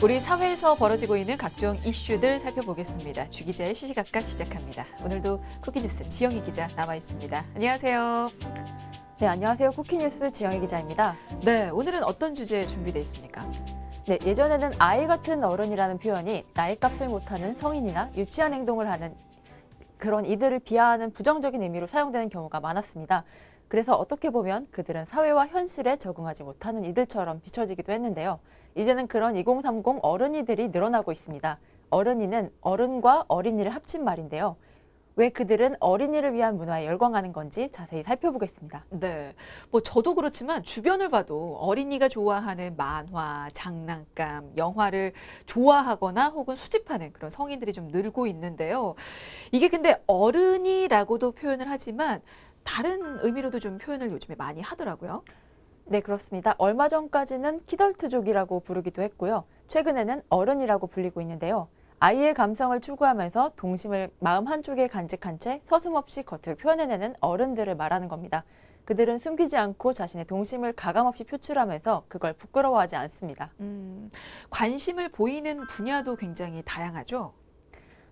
우리 사회에서 벌어지고 있는 각종 이슈들 살펴보겠습니다. 주 기자의 시시각각 시작합니다. 오늘도 쿠키뉴스 지영희 기자 나와 있습니다. 안녕하세요. 네, 안녕하세요. 쿠키뉴스 지영희 기자입니다. 네, 오늘은 어떤 주제 준비되어 있습니까? 네, 예전에는 아이 같은 어른이라는 표현이 나이값을 못하는 성인이나 유치한 행동을 하는 그런 이들을 비하하는 부정적인 의미로 사용되는 경우가 많았습니다. 그래서 어떻게 보면 그들은 사회와 현실에 적응하지 못하는 이들처럼 비춰지기도 했는데요. 이제는 그런 2030 어른이들이 늘어나고 있습니다. 어른이는 어른과 어린이를 합친 말인데요. 왜 그들은 어린이를 위한 문화에 열광하는 건지 자세히 살펴보겠습니다. 네, 저도 그렇지만 주변을 봐도 어린이가 좋아하는 만화, 장난감, 영화를 좋아하거나 혹은 수집하는 그런 성인들이 좀 늘고 있는데요. 이게 근데 어른이라고도 표현을 하지만 다른 의미로도 좀 표현을 요즘에 많이 하더라고요. 네, 그렇습니다. 얼마 전까지는 키덜트족이라고 부르기도 했고요. 최근에는 어른이라고 불리고 있는데요. 아이의 감성을 추구하면서 동심을 마음 한쪽에 간직한 채 서슴없이 겉으로 표현해내는 어른들을 말하는 겁니다. 그들은 숨기지 않고 자신의 동심을 가감없이 표출하면서 그걸 부끄러워하지 않습니다. 관심을 보이는 분야도 굉장히 다양하죠.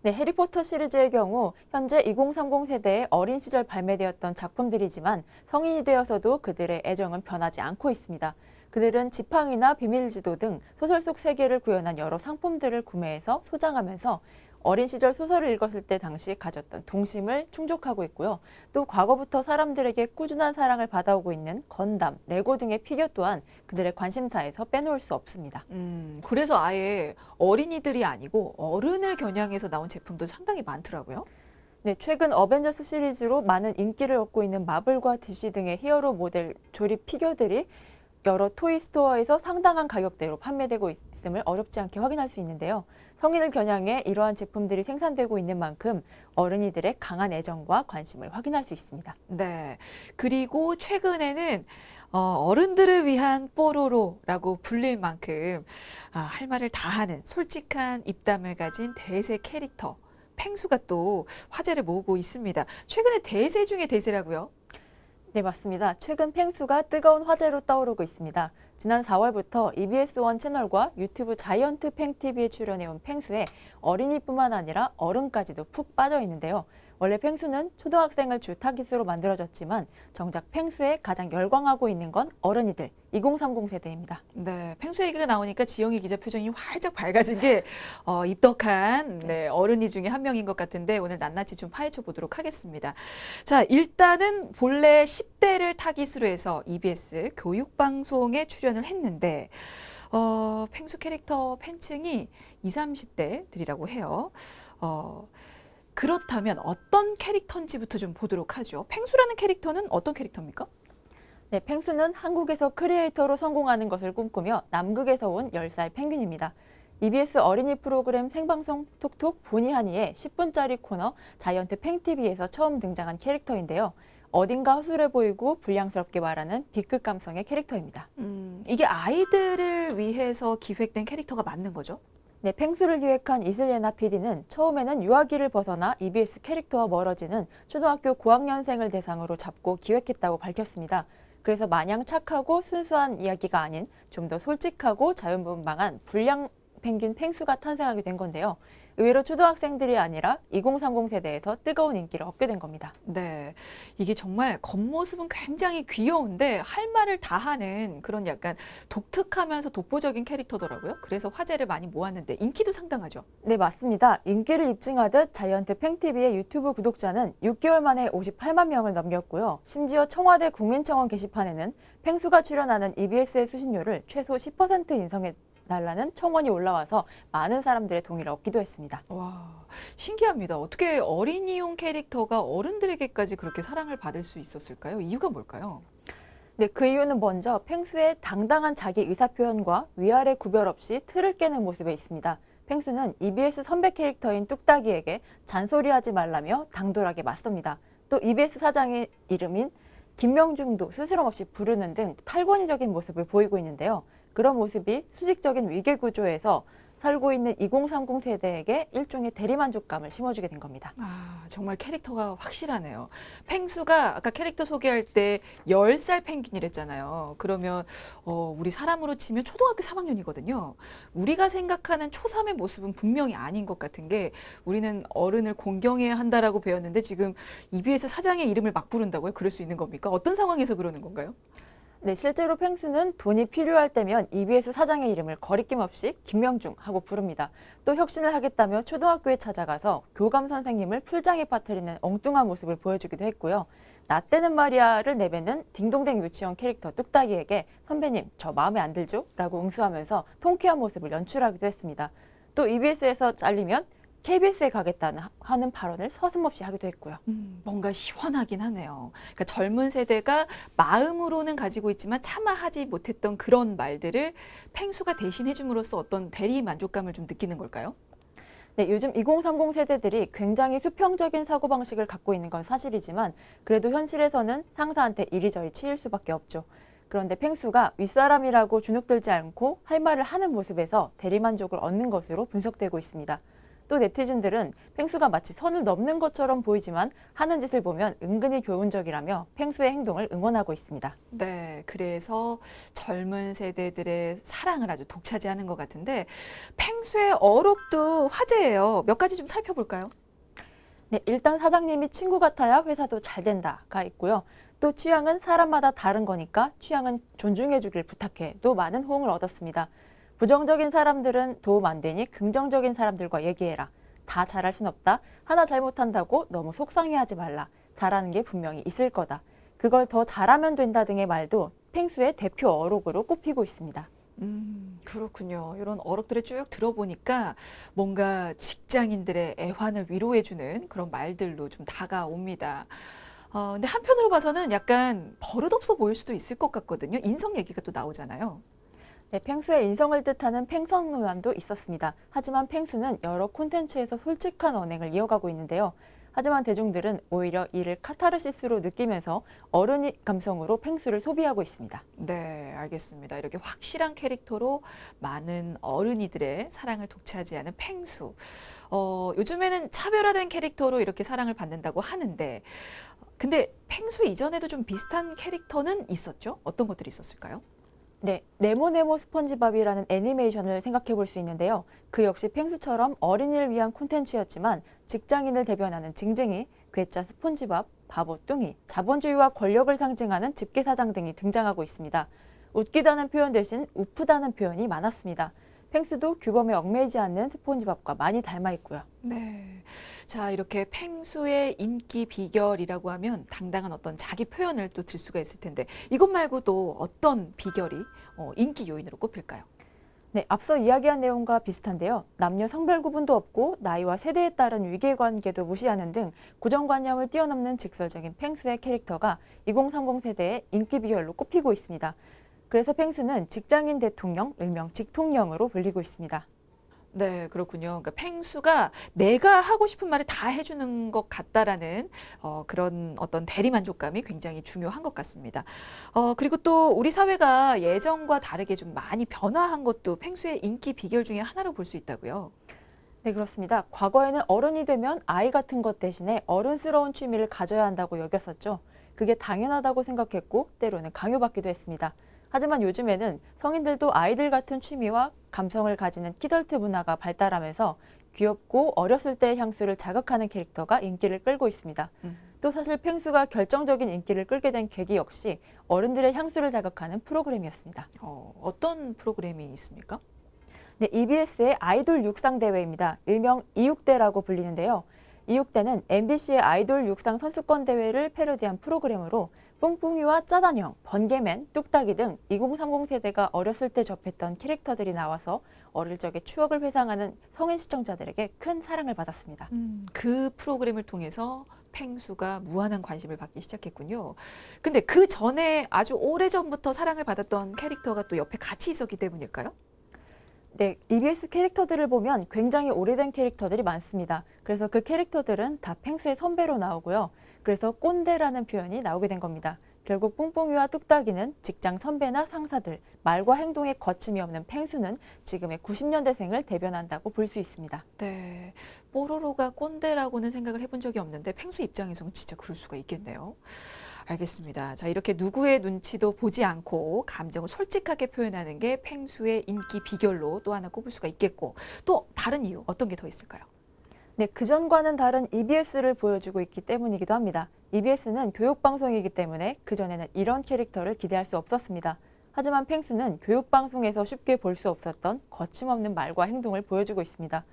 네, 해리포터 시리즈의 경우 현재 2030 세대의 어린 시절 발매되었던 작품들이지만 성인이 되어서도 그들의 애정은 변하지 않고 있습니다. 그들은 지팡이나 비밀지도 등 소설 속 세계를 구현한 여러 상품들을 구매해서 소장하면서 어린 시절 소설을 읽었을 때 당시 가졌던 동심을 충족하고 있고요. 또 과거부터 사람들에게 꾸준한 사랑을 받아오고 있는 건담, 레고 등의 피규어 또한 그들의 관심사에서 빼놓을 수 없습니다. 그래서 아예 어린이들이 아니고 어른을 겨냥해서 나온 제품도 상당히 많더라고요. 네, 최근 어벤져스 시리즈로 많은 인기를 얻고 있는 마블과 DC 등의 히어로 모델 조립 피규어들이 여러 토이 스토어에서 상당한 가격대로 판매되고 있음을 어렵지 않게 확인할 수 있는데요. 성인을 겨냥해 이러한 제품들이 생산되고 있는 만큼 어른이들의 강한 애정과 관심을 확인할 수 있습니다. 네. 그리고 최근에는 어른들을 위한 뽀로로라고 불릴 만큼 할 말을 다하는 솔직한 입담을 가진 대세 캐릭터 펭수가 또 화제를 모으고 있습니다. 최근에 대세 중에 대세라고요? 네, 맞습니다. 최근 펭수가 뜨거운 화제로 떠오르고 있습니다. 지난 4월부터 EBS1 채널과 유튜브 자이언트 팽TV에 출연해온 펭수에 어린이뿐만 아니라 어른까지도 푹 빠져 있는데요. 원래 펭수는 초등학생을 주 타깃으로 만들어졌지만 정작 펭수에 가장 열광하고 있는 건 어른이들, 2030 세대입니다. 네, 펭수 얘기가 나오니까 지영희 기자 표정이 활짝 밝아진 게 입덕한 어른이 중에 한 명인 것 같은데 오늘 낱낱이 좀 파헤쳐 보도록 하겠습니다. 자, 일단은 본래 10대를 타깃으로 해서 EBS 교육방송에 출연을 했는데 펭수 캐릭터 팬층이 20, 30대들이라고 해요. 그렇다면 어떤 캐릭터인지부터 좀 보도록 하죠. 펭수라는 캐릭터는 어떤 캐릭터입니까? 네, 펭수는 한국에서 크리에이터로 성공하는 것을 꿈꾸며 남극에서 온 10살 펭귄입니다. EBS 어린이 프로그램 생방송 톡톡 보니 하니의 10분짜리 코너 자이언트 팽TV에서 처음 등장한 캐릭터인데요. 어딘가 허술해 보이고 불량스럽게 말하는 B급 감성의 캐릭터입니다. 이게 아이들을 위해서 기획된 캐릭터가 맞는 거죠? 네, 펭수를 기획한 이슬레나 PD는 처음에는 유아기를 벗어나 EBS 캐릭터와 멀어지는 초등학교 고학년생을 대상으로 잡고 기획했다고 밝혔습니다. 그래서 마냥 착하고 순수한 이야기가 아닌 좀 더 솔직하고 자유분방한 불량 펭귄 펭수가 탄생하게 된 건데요. 의외로 초등학생들이 아니라 2030 세대에서 뜨거운 인기를 얻게 된 겁니다. 네, 이게 정말 겉모습은 굉장히 귀여운데 할 말을 다 하는 그런 약간 독특하면서 독보적인 캐릭터더라고요. 그래서 화제를 많이 모았는데 인기도 상당하죠. 네, 맞습니다. 인기를 입증하듯 자이언트 팽TV의 유튜브 구독자는 6개월 만에 58만 명을 넘겼고요. 심지어 청와대 국민청원 게시판에는 펭수가 출연하는 EBS의 수신료를 최소 10% 인상해 달라는 청원이 올라와서 많은 사람들의 동의를 얻기도 했습니다. 와, 신기합니다. 어떻게 어린이용 캐릭터가 어른들에게까지 그렇게 사랑을 받을 수 있었을까요? 이유가 뭘까요? 네, 그 이유는 먼저 펭수의 당당한 자기 의사표현과 위아래 구별 없이 틀을 깨는 모습에 있습니다. 펭수는 EBS 선배 캐릭터인 뚝딱이에게 잔소리하지 말라며 당돌하게 맞섭니다. 또 EBS 사장의 이름인 김명중도 스스럼없이 부르는 등 탈권위적인 모습을 보이고 있는데요. 그런 모습이 수직적인 위계 구조에서 살고 있는 2030 세대에게 일종의 대리만족감을 심어주게 된 겁니다. 아, 정말 캐릭터가 확실하네요. 펭수가 아까 캐릭터 소개할 때 10살 펭귄이랬잖아요. 그러면 우리 사람으로 치면 초등학교 3학년이거든요. 우리가 생각하는 초3의 모습은 분명히 아닌 것 같은 게 우리는 어른을 공경해야 한다라고 배웠는데 지금 EBS 사장의 이름을 막 부른다고요? 그럴 수 있는 겁니까? 어떤 상황에서 그러는 건가요? 네, 실제로 펭수는 돈이 필요할 때면 EBS 사장의 이름을 거리낌 없이 김명중 하고 부릅니다. 또 혁신을 하겠다며 초등학교에 찾아가서 교감 선생님을 풀장에 빠뜨리는 엉뚱한 모습을 보여주기도 했고요. 나 때는 말이야를 내뱉는 딩동댕 유치원 캐릭터 뚝딱이에게 선배님 저 마음에 안 들죠? 라고 응수하면서 통쾌한 모습을 연출하기도 했습니다. 또 EBS에서 잘리면 KBS에 가겠다는 하는 발언을 서슴없이 하기도 했고요. 뭔가 시원하긴 하네요. 그러니까 젊은 세대가 마음으로는 가지고 있지만 차마 하지 못했던 그런 말들을 펭수가 대신 해줌으로써 어떤 대리 만족감을 좀 느끼는 걸까요? 네, 요즘 2030 세대들이 굉장히 수평적인 사고방식을 갖고 있는 건 사실이지만 그래도 현실에서는 상사한테 이리저리 치일 수밖에 없죠. 그런데 펭수가 윗사람이라고 주눅들지 않고 할 말을 하는 모습에서 대리만족을 얻는 것으로 분석되고 있습니다. 또 네티즌들은 펭수가 마치 선을 넘는 것처럼 보이지만 하는 짓을 보면 은근히 교훈적이라며 펭수의 행동을 응원하고 있습니다. 네, 그래서 젊은 세대들의 사랑을 아주 독차지하는 것 같은데 펭수의 어록도 화제예요. 몇 가지 좀 살펴볼까요? 네, 일단 사장님이 친구 같아야 회사도 잘 된다가 있고요. 또 취향은 사람마다 다른 거니까 취향은 존중해 주길 부탁해도 많은 호응을 얻었습니다. 부정적인 사람들은 도움 안 되니 긍정적인 사람들과 얘기해라. 다 잘할 순 없다. 하나 잘못한다고 너무 속상해하지 말라. 잘하는 게 분명히 있을 거다. 그걸 더 잘하면 된다 등의 말도 펭수의 대표 어록으로 꼽히고 있습니다. 그렇군요. 이런 어록들을 쭉 들어보니까 뭔가 직장인들의 애환을 위로해주는 그런 말들로 좀 다가옵니다. 근데 한편으로 봐서는 약간 버릇없어 보일 수도 있을 것 같거든요. 인성 얘기가 또 나오잖아요. 네, 펭수의 인성을 뜻하는 팽성 논란도 있었습니다. 하지만 펭수는 여러 콘텐츠에서 솔직한 언행을 이어가고 있는데요. 하지만 대중들은 오히려 이를 카타르시스로 느끼면서 어른이 감성으로 펭수를 소비하고 있습니다. 네, 알겠습니다. 이렇게 확실한 캐릭터로 많은 어른이들의 사랑을 독차지하는 펭수. 요즘에는 차별화된 캐릭터로 이렇게 사랑을 받는다고 하는데, 근데 펭수 이전에도 좀 비슷한 캐릭터는 있었죠? 어떤 것들이 있었을까요? 네, 네모네모 스펀지밥이라는 애니메이션을 생각해 볼 수 있는데요. 그 역시 펭수처럼 어린이를 위한 콘텐츠였지만 직장인을 대변하는 징징이, 괴짜 스폰지밥, 바보 뚱이, 자본주의와 권력을 상징하는 집게사장 등이 등장하고 있습니다. 웃기다는 표현 대신 우프다는 표현이 많았습니다. 펭수도 규범에 얽매이지 않는 스폰지밥과 많이 닮아 있고요. 네. 자, 이렇게 펭수의 인기 비결이라고 하면 당당한 어떤 자기 표현을 또 들 수가 있을 텐데 이것 말고도 어떤 비결이 인기 요인으로 꼽힐까요? 네, 앞서 이야기한 내용과 비슷한데요. 남녀 성별 구분도 없고 나이와 세대에 따른 위계관계도 무시하는 등 고정관념을 뛰어넘는 직설적인 펭수의 캐릭터가 2030 세대의 인기 비결로 꼽히고 있습니다. 그래서 펭수는 직장인 대통령, 일명 직통령으로 불리고 있습니다. 네, 그렇군요. 그러니까 펭수가 내가 하고 싶은 말을 다 해주는 것 같다라는 그런 어떤 대리만족감이 굉장히 중요한 것 같습니다. 그리고 또 우리 사회가 예전과 다르게 좀 많이 변화한 것도 펭수의 인기 비결 중에 하나로 볼 수 있다고요. 네, 그렇습니다. 과거에는 어른이 되면 아이 같은 것 대신에 어른스러운 취미를 가져야 한다고 여겼었죠. 그게 당연하다고 생각했고 때로는 강요받기도 했습니다. 하지만 요즘에는 성인들도 아이들 같은 취미와 감성을 가지는 키덜트 문화가 발달하면서 귀엽고 어렸을 때의 향수를 자극하는 캐릭터가 인기를 끌고 있습니다. 또 사실 펭수가 결정적인 인기를 끌게 된 계기 역시 어른들의 향수를 자극하는 프로그램이었습니다. 어떤 프로그램이 있습니까? 네, EBS의 아이돌 육상 대회입니다. 일명 이육대라고 불리는데요. 이육대는 MBC의 아이돌 육상 선수권 대회를 패러디한 프로그램으로 뿡뿡이와 짜단형, 번개맨, 뚝딱이 등 2030 세대가 어렸을 때 접했던 캐릭터들이 나와서 어릴 적의 추억을 회상하는 성인 시청자들에게 큰 사랑을 받았습니다. 그 프로그램을 통해서 펭수가 무한한 관심을 받기 시작했군요. 근데 그 전에 아주 오래전부터 사랑을 받았던 캐릭터가 또 옆에 같이 있었기 때문일까요? 네, EBS 캐릭터들을 보면 굉장히 오래된 캐릭터들이 많습니다. 그래서 그 캐릭터들은 다 펭수의 선배로 나오고요. 그래서 꼰대라는 표현이 나오게 된 겁니다. 결국 뿡뿡이와 뚝딱이는 직장 선배나 상사들, 말과 행동에 거침이 없는 팽수는 지금의 90년대생을 대변한다고 볼 수 있습니다. 네, 뽀로로가 꼰대라고는 생각을 해본 적이 없는데 팽수 입장에서는 진짜 그럴 수가 있겠네요. 알겠습니다. 자, 이렇게 누구의 눈치도 보지 않고 감정을 솔직하게 표현하는 게 팽수의 인기 비결로 또 하나 꼽을 수가 있겠고, 또 다른 이유 어떤 게 더 있을까요? 네, 그전과는 다른 EBS를 보여주고 있기 때문이기도 합니다. EBS는 교육방송이기 때문에 그전에는 이런 캐릭터를 기대할 수 없었습니다. 하지만 팽수는 교육방송에서 쉽게 볼 수 없었던 거침없는 말과 행동을 보여주고 있습니다.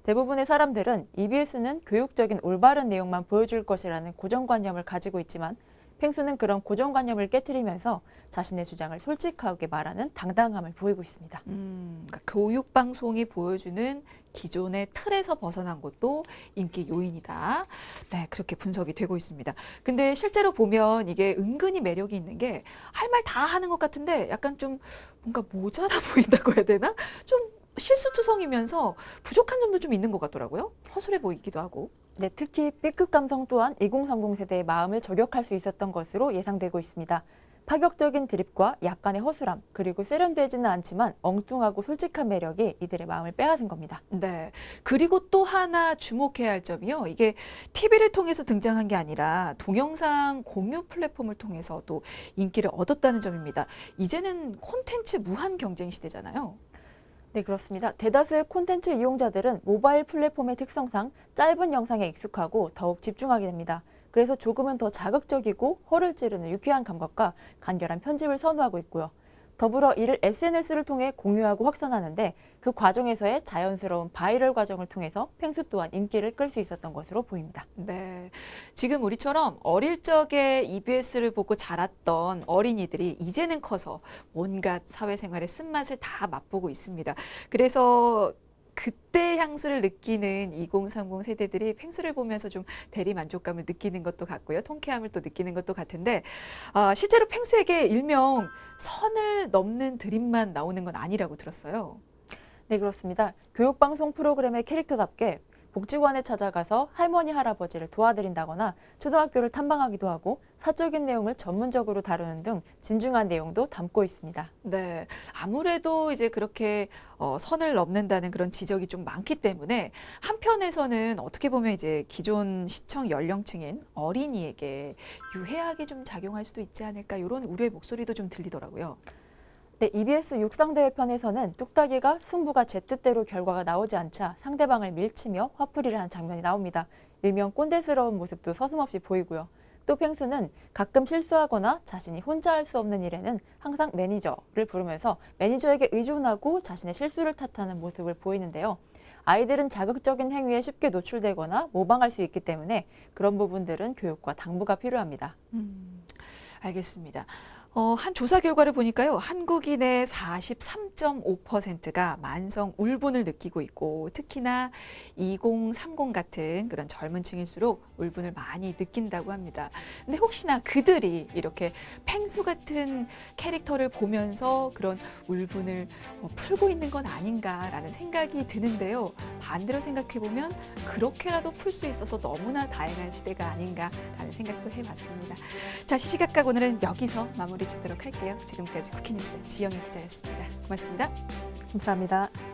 대부분의 사람들은 EBS는 교육적인 올바른 내용만 보여줄 것이라는 고정관념을 가지고 있지만 팽수는 그런 고정관념을 깨트리면서 자신의 주장을 솔직하게 말하는 당당함을 보이고 있습니다. 그러니까 교육방송이 보여주는 기존의 틀에서 벗어난 것도 인기 요인이다. 네, 그렇게 분석이 되고 있습니다. 근데 실제로 보면 이게 은근히 매력이 있는 게 할 말 다 하는 것 같은데 약간 좀 뭔가 모자라 보인다고 해야 되나? 좀 실수투성이면서 부족한 점도 좀 있는 것 같더라고요. 허술해 보이기도 하고. 네, 특히 B급 감성 또한 2030 세대의 마음을 저격할 수 있었던 것으로 예상되고 있습니다. 파격적인 드립과 약간의 허술함, 그리고 세련되지는 않지만 엉뚱하고 솔직한 매력이 이들의 마음을 빼앗은 겁니다. 네. 그리고 또 하나 주목해야 할 점이요. 이게 TV를 통해서 등장한 게 아니라 동영상 공유 플랫폼을 통해서 또 인기를 얻었다는 점입니다. 이제는 콘텐츠 무한 경쟁 시대잖아요. 네, 그렇습니다. 대다수의 콘텐츠 이용자들은 모바일 플랫폼의 특성상 짧은 영상에 익숙하고 더욱 집중하게 됩니다. 그래서 조금은 더 자극적이고 허를 찌르는 유쾌한 감각과 간결한 편집을 선호하고 있고요. 더불어 이를 SNS를 통해 공유하고 확산하는데 그 과정에서의 자연스러운 바이럴 과정을 통해서 팽수 또한 인기를 끌 수 있었던 것으로 보입니다. 네. 지금 우리처럼 어릴 적에 EBS를 보고 자랐던 어린이들이 이제는 커서 온갖 사회생활의 쓴맛을 다 맛보고 있습니다. 그래서 그때 향수를 느끼는 2030 세대들이 팽수를 보면서 좀 대리 만족감을 느끼는 것도 같고요. 통쾌함을 또 느끼는 것도 같은데 실제로 팽수에게 일명 선을 넘는 드립만 나오는 건 아니라고 들었어요. 네, 그렇습니다. 교육방송 프로그램의 캐릭터답게 복지관에 찾아가서 할머니, 할아버지를 도와드린다거나 초등학교를 탐방하기도 하고 사적인 내용을 전문적으로 다루는 등 진중한 내용도 담고 있습니다. 네, 아무래도 이제 그렇게 선을 넘는다는 그런 지적이 좀 많기 때문에 한편에서는 어떻게 보면 이제 기존 시청 연령층인 어린이에게 유해하게 좀 작용할 수도 있지 않을까 이런 우려의 목소리도 좀 들리더라고요. 네, EBS 육상대회편에서는 뚝딱이가 승부가 제 뜻대로 결과가 나오지 않자 상대방을 밀치며 화풀이를 한 장면이 나옵니다. 일명 꼰대스러운 모습도 서슴없이 보이고요. 또 팽수는 가끔 실수하거나 자신이 혼자 할 수 없는 일에는 항상 매니저를 부르면서 매니저에게 의존하고 자신의 실수를 탓하는 모습을 보이는데요. 아이들은 자극적인 행위에 쉽게 노출되거나 모방할 수 있기 때문에 그런 부분들은 교육과 당부가 필요합니다. 알겠습니다. 한 조사 결과를 보니까요. 한국인의 43.5%가 만성 울분을 느끼고 있고 특히나 2030 같은 그런 젊은 층일수록 울분을 많이 느낀다고 합니다. 근데 혹시나 그들이 이렇게 팽수 같은 캐릭터를 보면서 그런 울분을 풀고 있는 건 아닌가라는 생각이 드는데요. 반대로 생각해보면 그렇게라도 풀 수 있어서 너무나 다양한 시대가 아닌가라는 생각도 해봤습니다. 자, 시시각각 오늘은 여기서 마무리 짓도록 할게요. 지금까지 쿠키뉴스 지영희 기자였습니다. 고맙습니다. 감사합니다.